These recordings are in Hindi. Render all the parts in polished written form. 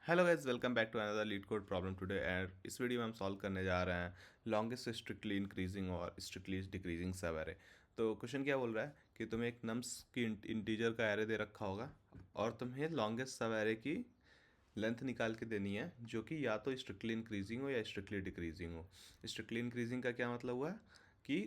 Hello guys, welcome back to another LeetCode problem today. And इस वीडियो में हम सॉल्व करने जा रहे हैं लॉन्गेस्ट स्ट्रिक्टली इंक्रीजिंग और स्ट्रिक्टली डिक्रीजिंग सब एरे। तो क्वेश्चन क्या बोल रहा है कि तुम्हें एक नम्स की इंटीजर का एरे दे रखा होगा और तुम्हें लॉन्गेस्ट सब एरे की लेंथ निकाल के देनी है, जो कि या तो स्ट्रिक्टली इंक्रीजिंग हो या स्ट्रिक्टली डिक्रीजिंग हो। स्ट्रिक्टली इंक्रीजिंग का क्या मतलब हुआ कि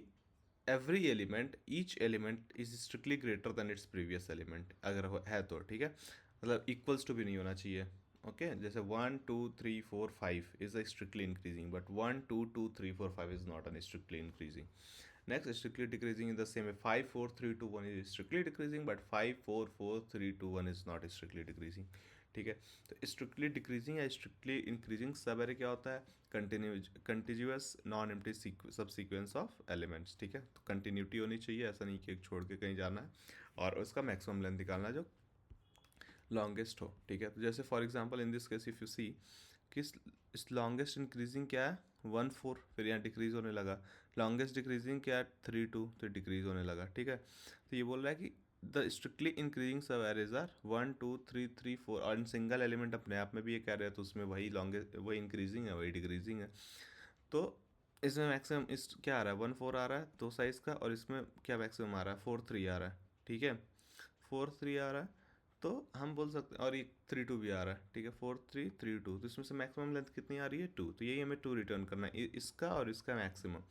every element, each element is strictly greater than its previous element, अगर है तो ठीक है। मतलब इक्वल्स टू भी नहीं होना चाहिए। ओके, जैसे 1 2 3 4 5 is strictly increasing, but 1 2 2 3 4 5 is not an strictly increasing. Next, strictly decreasing in the same way 5 4 3 2 1 is strictly decreasing, but 5 4 4 3 2 1 is not strictly decreasing. ठीक है, तो स्ट्रिक्टली डिक्रीजिंग या स्ट्रिक्टली इंक्रीजिंग सब एरे क्या होता है? कंटिन्यूस नॉन एम्प्टी सब सीक्वेंस ऑफ एलिमेंट्स। ठीक है, तो कंटिन्यूटी होनी चाहिए, ऐसा नहीं कि एक छोड़ के कहीं जाना है, और उसका मैक्सिमम लेंथ निकालना है जो लॉन्गेस्ट हो। ठीक है, तो जैसे for example in this case if you see कि इस लॉन्गेस्ट इंक्रीजिंग क्या है 1 4, फिर यहाँ डिक्रीज होने लगा। लॉन्गेस्ट डिक्रीजिंग क्या है 3 2, तो डिक्रीज होने लगा। ठीक है, तो ये बोल रहा है कि द स्ट्रिक्टली इंक्रीजिंग सब एरेज आर 1 2 3 3 4, और सिंगल एलिमेंट अपने आप में भी ये कह रहे हैं, तो उसमें वही लॉन्गेस्ट, वही इंक्रीजिंग है, वही डिक्रीजिंग है। तो इसमें मैक्सिमम इस क्या आ रहा है 1 4 आ रहा है दो साइज़ का, और इसमें क्या मैक्सिमम आ रहा है 4 3 आ रहा है। ठीक है, 4 3 आ रहा है, तो हम बोल सकते हैं, और ये 3 2 भी आ रहा है। ठीक है, 4 3 3 2, तो इसमें से मैक्सिमम लेंथ कितनी आ रही है 2, तो यही हमें 2 रिटर्न करना है, इसका और इसका मैक्सिमम।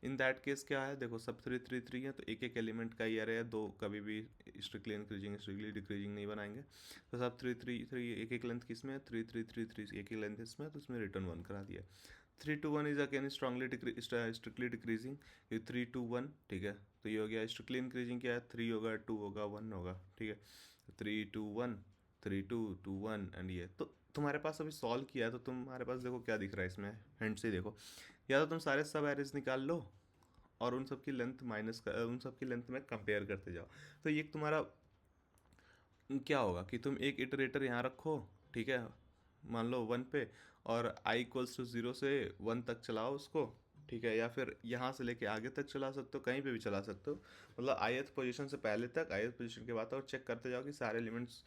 इन दैट केस क्या है, देखो सब 3 3 3 है, तो एक एक एलिमेंट का ही एरे है, दो कभी भी स्ट्रिक्टली इंक्रीजिंग स्ट्रिक्टली डिक्रीजिंग नहीं बनाएंगे। तो सब 3 3 3 एक एक लेंथ किस में है, 3 3 3 3 एक एक लेंथ इसमें है, तो इसमें रिटर्न 1 करा दिया। 3 2 1 is again strongly strictly decreasing, ये 3 2 1। ठीक है, तो ये हो गया स्ट्रिक्टली इंक्रीजिंग, क्या है 3 होगा 2 होगा 1 होगा। ठीक है, 3 2 1 3 2 2 1, एंड ये तो तुम्हारे पास अभी सॉल्व किया है, तो तुम्हारे पास देखो क्या दिख रहा है इसमें, हैंड से देखो। या तो तुम सारे सब एरेज निकाल लो और उन सब की लेंथ माइनस कर, उन सब की लेंथ में कंपेयर करते जाओ। तो ये तुम्हारा क्या होगा कि तुम एक इटरेटर यहाँ रखो। ठीक है, मान लो 1 पे, और i = 0 से 1 तक चलाओ उसको। ठीक है, या फिर यहाँ से लेके आगे तक चला सकते हो, कहीं पे भी चला सकते हो, मतलब ith पोजीशन से पहले तक, ith पोजीशन के बाद, और चेक करते जाओ कि सारे एलिमेंट्स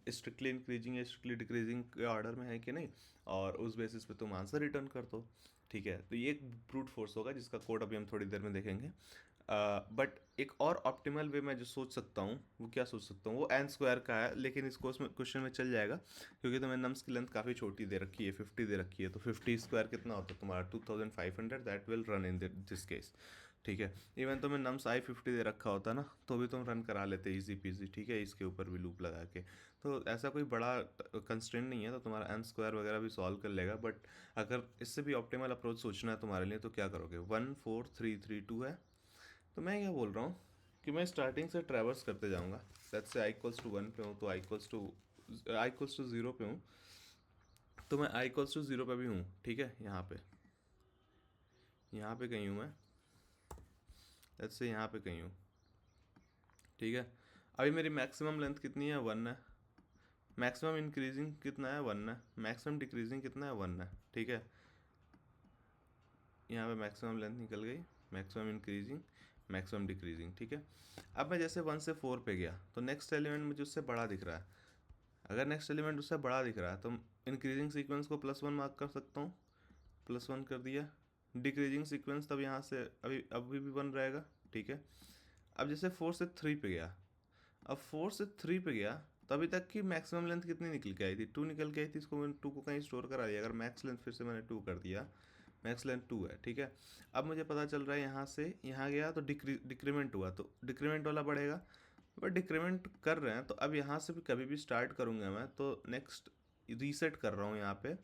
स्ट्रिक्टली इंक्रीजिंग या स्ट्रिक्टली डिक्रीजिंग के ऑर्डर में है कि नहीं, और उस बेसिस पे तुम आंसर रिटर्न कर दो। ठीक है, तो ये एक ब्रूट फोर्स होगा जिसका कोड अभी हम थोड़ी देर में देखेंगे। बट एक और ऑप्टिमल वे मैं जो सोच सकता हूँ, वो क्या सोच सकता हूँ, वो एन स्क्वायर का है, लेकिन इसको उसमें क्वेश्चन में चल जाएगा, क्योंकि तुम्हें नम्स की लेंथ काफ़ी छोटी दे रखी है, 50 दे रखी है, तो 50 स्क्वायर कितना होता है तुम्हारा 2500, that will run in this case. ठीक है, इवन तुम्हें नम्स i50 दे रखा होता ना, तो भी तुम रन करा लेते इजी पीजी। ठीक है, इसके ऊपर भी लूप लगा के, तो ऐसा कोई बड़ा कंस्ट्रेंट नहीं है, तो तुम्हारा एन स्क्वायर वगैरह भी सॉल्व कर लेगा। बट अगर इससे भी ऑप्टिमल अप्रोच सोचना है तुम्हारे लिए, तो क्या करोगे, 1 4 3 3 2 है, तो मैं क्या बोल रहा हूँ कि मैं स्टार्टिंग से ट्रैवर्स करते जाऊँगा। लेट्स से i = 1 पे हूँ, तो i = 0 पे हूँ, तो मैं i = 0 पे भी हूँ। ठीक है, यहाँ पे कहीं हूँ मैं, लेट्स से यहाँ पे कहीं हूँ। ठीक है, अभी मेरी मैक्सिमम लेंथ कितनी है 1 है, मैक्सिमम इंक्रीजिंग कितना है 1 है, मैक्सिमम डिक्रीजिंग कितना है 1 है। ठीक है, यहाँ पे मैक्सिमम लेंथ निकल गई, मैक्सिमम इंक्रीजिंग, मैक्सिमम डिक्रीजिंग। ठीक है, अब मैं जैसे 1 से 4 पे गया, तो नेक्स्ट एलिमेंट मुझे उससे बड़ा दिख रहा है। अगर नेक्स्ट एलिमेंट उससे बड़ा दिख रहा है, तो इंक्रीजिंग सीक्वेंस को +1 मार्क कर सकता हूँ, +1 कर दिया। डिक्रीजिंग सीक्वेंस तब यहाँ से अभी भी 1 रहेगा। ठीक है, अब जैसे 4 से 3 पे गया, अब 4 से 3 पे गया, तो अभी तक की मैक्सिमम लेंथ कितनी निकल के आई थी, 2 निकल के आई थी। इसको मैंने 2 को कहीं स्टोर करा दिया, अगर मैक्स लेंथ फिर से मैंने 2 कर दिया, मैक्स लेंथ 2 है। ठीक है, अब मुझे पता चल रहा है यहाँ से यहाँ गया तो डिक्रीमेंट हुआ, तो डिक्रीमेंट वाला बढ़ेगा। बट डिक्रीमेंट कर रहे हैं, तो अब यहाँ से भी कभी भी स्टार्ट करूँगा मैं, तो नेक्स्ट रीसेट कर रहा हूँ यहाँ पे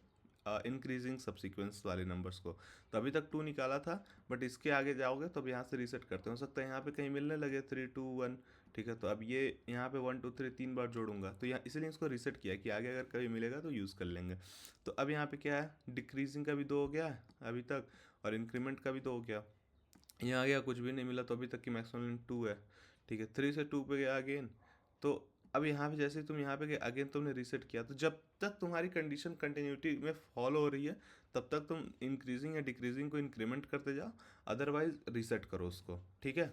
इंक्रीजिंग सब्सिक्वेंस वाले नंबर्स को। तो अभी तक 2 निकाला था, बट इसके आगे जाओगे तो अब यहाँ से रीसेट करते हो सकता है यहाँ पे कहीं मिलने लगे 3 2 1। ठीक है, तो अब ये यहाँ पे 1 2 3 3 बार जोड़ूंगा, तो यहाँ इसलिए इसको रीसेट किया कि आगे अगर कभी मिलेगा तो यूज़ कर लेंगे। तो अब यहाँ पे क्या है, डिक्रीजिंग का भी 2 हो गया है अभी तक, और इंक्रीमेंट का भी 2 हो गया। यहाँ गया कुछ भी नहीं मिला, तो अभी तक की मैक्सिमम लेंथ 2 है। ठीक है, 3 से 2 पे गया अगेन, तो अब यहाँ पे जैसे तुम यहाँ पे गए अगेन तुमने रीसेट किया, तो जब तक तुम्हारी कंडीशन कंटिन्यूटी में फॉलो हो रही है, तब तक तुम इंक्रीजिंग या डिक्रीजिंग को इंक्रीमेंट करते जाओ, अदरवाइज रीसेट करो उसको। ठीक है,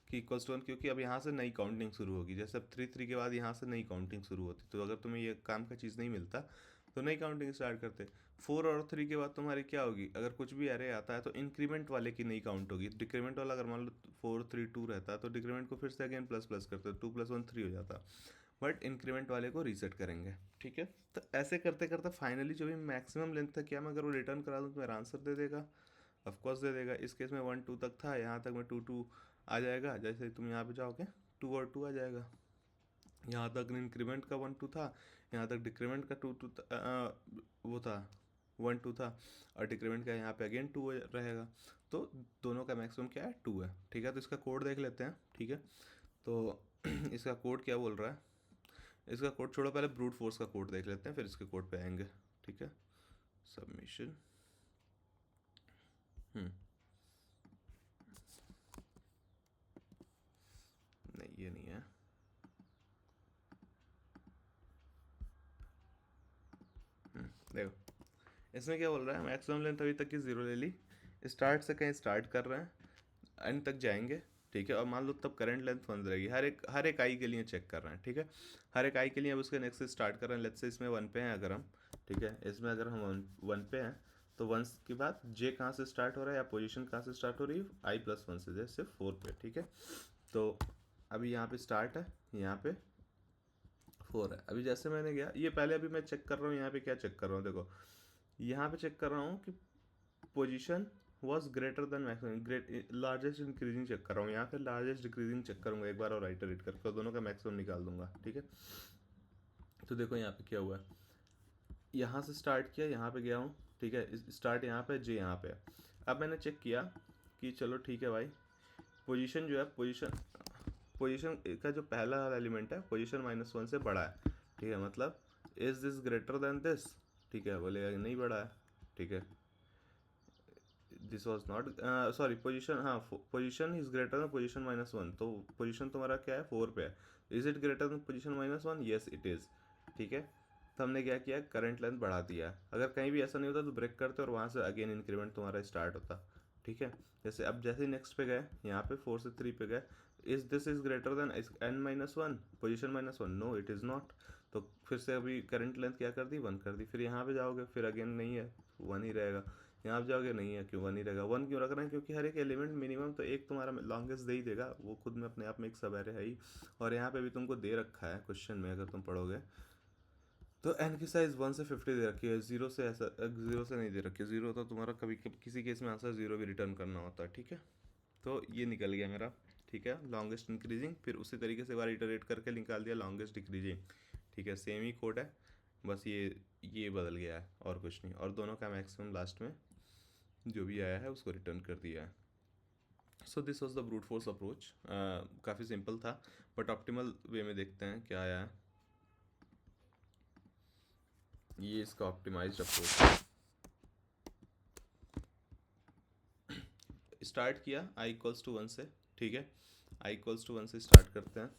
कि =1, क्योंकि अब यहाँ से नई काउंटिंग शुरू होगी, जैसे अब 3 3 के बाद यहाँ से नई काउंटिंग शुरू होती, तो अगर तुम्हें ये काम का चीज़ नहीं मिलता, तो नई काउंटिंग स्टार्ट करते। 4 और 3 के बाद तुम्हारी क्या होगी, अगर कुछ भी एरे आता है तो इंक्रीमेंट वाले की नई काउंट होगी। डिक्रीमेंट वाला अगर मान लो 4 3 2 रहता है तो डिक्रीमेंट को फिर से अगेन प्लस प्लस करते, 2 + 1 3 हो जाता, बट इंक्रीमेंट वाले को रीसेट करेंगे। ठीक है, तो ऐसे करते करते फाइनली जो भी मैक्सिमम लेंथ था, क्या मैं अगर वो रिटर्न करा दूँ तो मेरा आंसर दे देगा? ऑफकोर्स दे देगा। इस केस में 1 2 तक था, यहाँ तक में 2 2 आ जाएगा। जैसे ही तुम यहाँ पे जाओगे 2 और 2 आ जाएगा। यहाँ तक इंक्रीमेंट का 1 2 था, यहाँ तक डिक्रीमेंट का 2 2 वो था 1 2 था, और डिक्रीमेंट का यहाँ पे अगेन 2 रहेगा। तो दोनों का मैक्सिमम क्या है, 2 है। ठीक है, तो इसका कोड देख लेते हैं। ठीक है, तो इसका कोड क्या बोल रहा है, इसका कोड छोड़ो, पहले ब्रूट फोर्स का कोड देख लेते हैं, फिर इसके कोड पे आएंगे। ठीक है, सबमिशन। नहीं, ये नहीं है। देखो इसमें क्या बोल रहा है, मैक्सिमम लेंथ अभी तक की 0 ले ली, स्टार्ट से कहीं स्टार्ट कर रहे हैं, एंड तक जाएंगे। ठीक है, और मान लो तब करंट लेंथ 1 रहेगी, हर एक आई के लिए चेक कर रहे हैं। ठीक है, हर एक आई के लिए अब उसके नेक्स्ट से स्टार्ट कर रहे हैं। लेट्स से इसमें 1 पे हैं अगर हम, ठीक है, इसमें अगर हम 1 पे हैं तो 1 के बाद जे कहाँ से स्टार्ट हो रहा है या पोजीशन कहाँ से स्टार्ट हो रही है, i+1 से, जैसे 4 पे। ठीक है, तो अभी यहाँ पे स्टार्ट है, यहाँ पे 4 है। अभी जैसे मैंने गया, ये पहले अभी मैं चेक कर रहा हूँ, यहाँ पे क्या चेक कर रहा हूँ, देखो यहाँ पे चेक कर रहा हूँ कि position was greater than maximum, great largest increasing check कर रहा हूँ, यहाँ पे लार्जेस्ट डिक्रीजिंग चेक करूँगा एक बार और आइटरेट करके, दोनों का मैक्सिमम निकाल दूंगा। ठीक है, तो देखो यहाँ पे क्या हुआ है, यहाँ से स्टार्ट किया, यहाँ पे गया हूँ। ठीक है, स्टार्ट यहाँ पे, जे यहाँ पे। अब मैंने चेक किया कि चलो ठीक है भाई, पोजीशन जो है, पोजीशन का जो पहला वाला एलिमेंट है, पोजीशन -1 से बड़ा है। ठीक है, मतलब is this greater than this? ठीक है, बोलेगा कि नहीं बड़ा है। ठीक है, this was not, sorry, position, हाँ, position is greater than position -1, तो पोजीशन तुम्हारा क्या है, 4 पे है। Is it greater than position -1? Yes it is. ठीक है, तो हमने क्या किया, करंट लेंथ बढ़ा दिया। अगर कहीं भी ऐसा नहीं होता तो ब्रेक करते और वहाँ से अगेन इंक्रीमेंट तुम्हारा स्टार्ट होता। ठीक है, जैसे अब जैसे ही नेक्स्ट पे गए, यहाँ पे 4 से 3 पे गए, is this is greater than n-1, position -1? No it is not. तो फिर से अभी करंट लेंथ क्या कर दी, 1 कर दी। फिर यहाँ पे जाओगे, फिर अगेन नहीं है, 1 ही रहेगा। यहाँ पे जाओगे, नहीं है, क्यों 1 ही रहेगा। 1 क्यों रख रहे हैं, क्योंकि हर एक एलिमेंट मिनिमम तो एक तुम्हारा लॉन्गेस्ट दे ही देगा, वो खुद में अपने आप में एक सब एरे है ही। और यहाँ पे भी तुमको दे रखा है क्वेश्चन में, अगर तुम पढ़ोगे तो एन की साइज 1 से 50 दे रखी है, 0 से ऐसा, 0 से नहीं दे रखी है। 0 तो तुम्हारा कभी कभी किसी केस में आंसर 0 भी रिटर्न करना होता है। ठीक है, तो ये निकल गया मेरा। ठीक है, लॉन्गेस्ट इंक्रीजिंग, फिर उसी तरीके से एक बार इटरेट करके निकाल दिया लॉन्गेस्ट डिक्रीजिंग। ठीक है, सेम ही कोड है, बस ये बदल गया है और कुछ नहीं, और दोनों का मैक्सिमम लास्ट में जो भी आया है उसको रिटर्न कर दिया है। So this was the brute force approach. काफ़ी सिंपल था, बट ऑप्टिमल वे में देखते हैं क्या आया है। ये इसका ऑप्टिमाइज्ड अप्रोच। स्टार्ट किया i=1 से। ठीक है, i=1 से स्टार्ट करते हैं।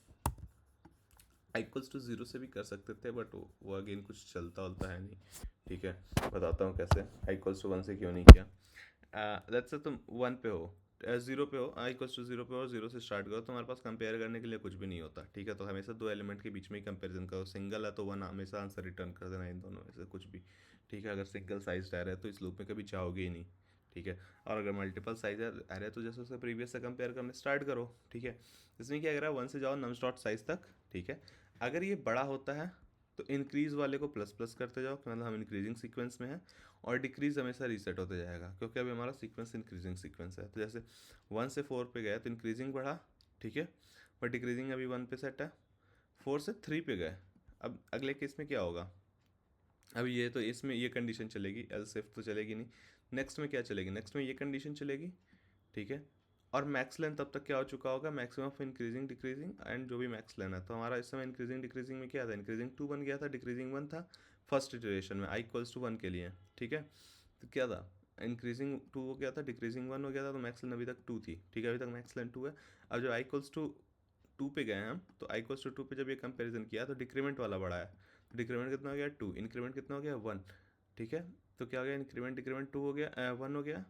i=0 से भी कर सकते थे, बट वो अगेन कुछ चलता वलता है नहीं। ठीक है, बताता हूँ कैसे i=1 से क्यों नहीं किया। लेट्स से तुम 1 पे हो, 0 पे हो, i=0 पे हो और 0 से स्टार्ट करो, तुम्हारे पास कंपेयर करने के लिए कुछ भी नहीं होता। ठीक है, तो हमेशा दो एलिमेंट के बीच में ही कंपेरिजन करो। सिंगल है तो 1 हमेशा आंसर रिटर्न कर देना, इन दोनों में से कुछ भी। ठीक है, अगर सिंगल साइज एरे है तो इस लूप में कभी चाहोगे ही नहीं। ठीक है, और अगर मल्टीपल साइज एरे है तो जैसे उससे प्रीवियस से कंपेयर करने स्टार्ट करो। ठीक है, इसमें क्या करा, 1 से जाओ नम्स डॉट साइज तक। ठीक है, अगर ये बड़ा होता है तो इंक्रीज वाले को प्लस प्लस करते जाओ, मतलब हम इंक्रीजिंग सीक्वेंस में हैं, और डिक्रीज हमेशा रीसेट होते जाएगा, क्योंकि अभी हमारा सीक्वेंस इंक्रीजिंग सीक्वेंस है। तो जैसे 1 से 4 पे गए तो इंक्रीजिंग बढ़ा। ठीक है, बट डिक्रीजिंग अभी 1 पे सेट है। 4 से 3 पे गए, अब अगले केस में क्या होगा, अब ये तो इसमें ये कंडीशन चलेगी, एल्स इफ तो चलेगी नहीं। नेक्स्ट में क्या चलेगी, नेक्स्ट में ये कंडीशन चलेगी। ठीक है, और मैक्स लेंथ तब तक क्या हो चुका होगा, maximum of increasing decreasing and जो भी मैक्स लेना है। तो हमारा इस समय इंक्रीजिंग डिक्रीजिंग में क्या था, इंक्रीजिंग 2 बन गया था, डिक्रीजिंग 1 था फर्स्ट इटरेशन में i=1 के लिए। ठीक है, तो क्या था, इंक्रीजिंग 2 हो गया था, डिक्रीजिंग 1 हो गया था, तो मैक्स लेंथ अभी तक 2 थी। ठीक है, अभी तक मैक्स लेंथ 2 है। अब जब i=2 पे गए हम, तो i=2 पे जब ये कंपेरिजन किया तो डिक्रीमेंट वाला बढ़ा है। डिक्रीमेंट कितना हो गया, 2, इंक्रीमेंट कितना हो गया, 1। ठीक है, तो क्या हो गया, इंक्रीमेंट डिक्रीमेंट 2 हो गया, 1 हो गया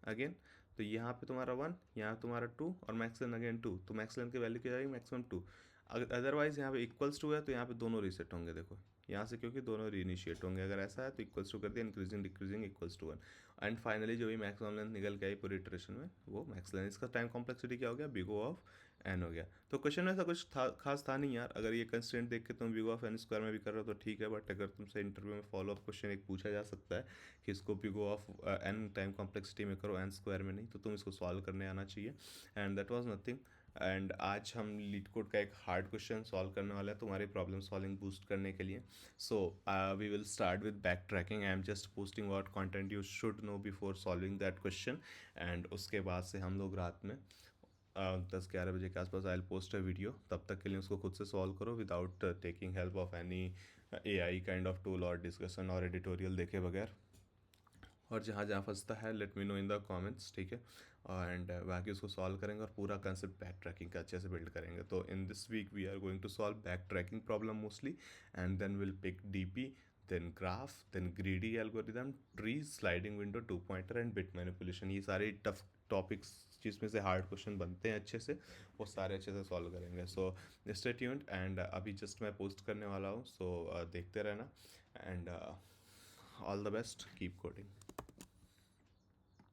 अगेन। तो यहाँ पे तुम्हारा 1, यहाँ तुम्हारा 2, और मैक्स लेंथ अगेन 2, तो मैक्स लेंथ की वैल्यू क्या जाएगी, मैक्सिमम 2। अगर अदरवाइज यहाँ पे =2 है तो यहाँ पे दोनों रीसेट होंगे। देखो यहाँ से क्योंकि दोनों रीइनिशिएट होंगे, अगर ऐसा है तो इक्वल्स टू कर दिया, increasing decreasing equals to 1। And finally जो भी मैक्सिमम लेंथ निकल के आई पूरी इटरेशन में वो मैक्स लेंथ, इसका टाइम कॉम्प्लेक्सिटी क्या हो गया, बिग O ऑफ एन हो गया। तो क्वेश्चन में ऐसा कुछ था खास था नहीं यार, अगर ये कंस्टेंट देख के तुम big O of n square में भी कर रहे हो तो ठीक है, बट अगर तुमसे इंटरव्यू में फॉलो अप क्वेश्चन एक पूछा जा सकता है कि इसको big O of n time complexity में करो, एन स्क्वायर में नहीं, तो तुम इसको सॉल्व करने आना चाहिए। And that was nothing. And आज हम लीड कोड का एक हार्ड क्वेश्चन सॉल्व करने वाले हैं तुम्हारी प्रॉब्लम सॉल्विंग बूस्ट करने के लिए। So we will start with backtracking. I am just posting what content you should know before solving that question. And उसके बाद से हम लोग रात में 10-11 बजे के आसपास आई पोस्ट अ वीडियो, तब तक के लिए उसको खुद से सॉल्व करो without taking help of any AI kind of tool और डिस्कशन और एडिटोरियल देखे बगैर। और जहाँ जहाँ फंसता है let me know in the comments, ठीक है। एंड बाकी उसको सॉल्व करेंगे और पूरा कंसेप्ट बैक ट्रैकिंग का अच्छे से बिल्ड करेंगे। तो in this week we are going to solve backtracking problem mostly, and then will pick DP, then graph, then greedy algorithm, tree, sliding window, two pointer and bit manipulation. ये सारे टफ टॉपिक्स जिसमें से हार्ड क्वेश्चन बनते हैं अच्छे से, वो सारे अच्छे से सॉल्व करेंगे। So stay tuned. एंड अभी जस्ट मैं पोस्ट करने वाला हूँ, सो देखते रहना। And all the best, keep coding.